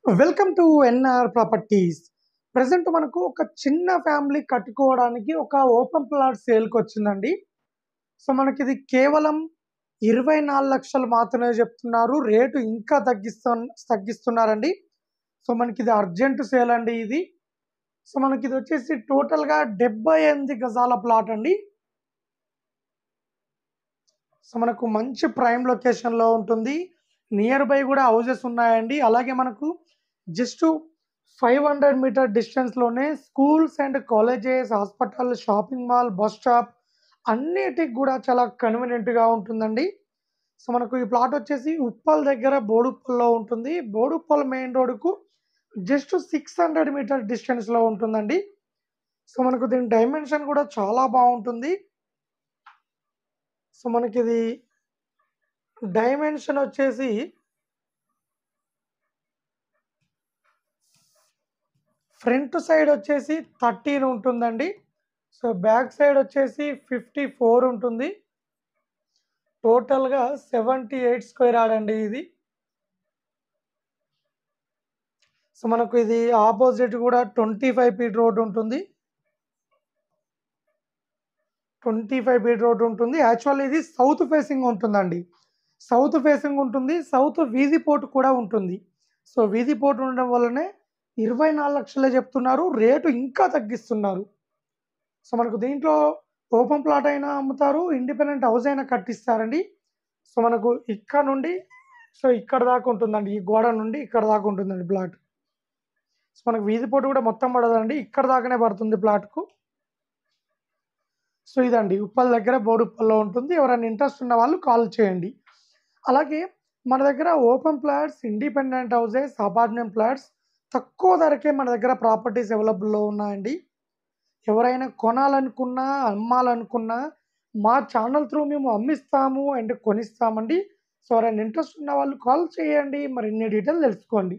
Welcome to NR properties. Present మనకు ఒక చిన్న ఫ్యామిలీ కట్టుకోవడానికి ఒక ఓపెన్ ప్లాట్ సేల్కి వచ్చిందండి. సో మనకి ఇది కేవలం 24 లక్షలు మాత్రమే చెప్తున్నారు. రేటు ఇంకా తగ్గిస్తున్నారండి. సో మనకి ఇది అర్జెంట్ సేల్ అండి ఇది. సో మనకి ఇది వచ్చేసి టోటల్గా 78 గజాల ప్లాట్ అండి. సో మనకు మంచి ప్రైమ్ లొకేషన్లో ఉంటుంది. నియర్ బై కూడా హౌజెస్ ఉన్నాయండి. అలాగే మనకు జస్ట్ 500 మీటర్ డిస్టెన్స్లోనే schools and colleges, hospital, shopping mall, bus stop అన్నిటికి కూడా చాలా కన్వీనియంట్గా ఉంటుందండి. సో మనకు ఈ ప్లాట్ వచ్చేసి ఉప్పల్ దగ్గర బోడుప్పల్లో ఉంటుంది. బోడుప్పల్ మెయిన్ రోడ్డుకు జస్ట్ 600 మీటర్ డిస్టెన్స్లో ఉంటుందండి. సో మనకు దీని డైమెన్షన్ కూడా చాలా బాగుంటుంది. సో మనకి ఇది డైమెన్షన్ వచ్చేసి ఫ్రంట్ సైడ్ వచ్చేసి 13 ఉంటుందండి. సో బ్యాక్ సైడ్ వచ్చేసి 54 ఉంటుంది. టోటల్గా 78 స్క్వేర్ యార్డ్ అండి ఇది. సో మనకు ఇది ఆపోజిట్ కూడా 25 ఫీట్ రోడ్ ఉంటుంది. 25 ఫీట్ రోడ్ ఉంటుంది. యాక్చువల్ ఇది సౌత్ ఫేసింగ్ ఉంటుందండి. సౌత్ ఫేసింగ్ ఉంటుంది. సౌత్ వీధి పోర్ట్ కూడా ఉంటుంది. సో వీధి పోర్ట్ ఉండడం వల్లనే 24 లక్షలే చెప్తున్నారు. రేటు ఇంకా తగ్గిస్తున్నారు. సో మనకు దీంట్లో ఓపెన్ ప్లాట్ అయినా అమ్ముతారు, ఇండిపెండెంట్ హౌస్ అయినా కట్టిస్తారండి. సో మనకు ఇక్కడ నుండి ఇక్కడ దాకా ఉంటుందండి. ఈ గోడ నుండి ఇక్కడ దాకా ఉంటుందండి ప్లాట్. సో మనకు వీధి పోటు కూడా మొత్తం పడదండి, ఇక్కడ దాకానే పడుతుంది ప్లాట్కు. సో ఇదండి ఉప్పల్ దగ్గర బోడుప్పల్లో ఉంటుంది. ఎవరైనా ఇంట్రెస్ట్ ఉన్న వాళ్ళు కాల్ చేయండి. అలాగే మన దగ్గర open plots, independent houses, apartment plots తక్కువ ధరకే మన దగ్గర ప్రాపర్టీస్ అవైలబుల్లో ఉన్నాయండి. ఎవరైనా కొనాలనుకున్నా, అమ్మాలనుకున్నా మా ఛానల్ త్రూ మేము అమ్మిస్తాము అండ్ కొనిస్తామండి. సో ఎవరైనా ఇంట్రెస్ట్ ఉన్న వాళ్ళు కాల్ చేయండి. మరిన్ని డీటెయిల్ తెలుసుకోండి.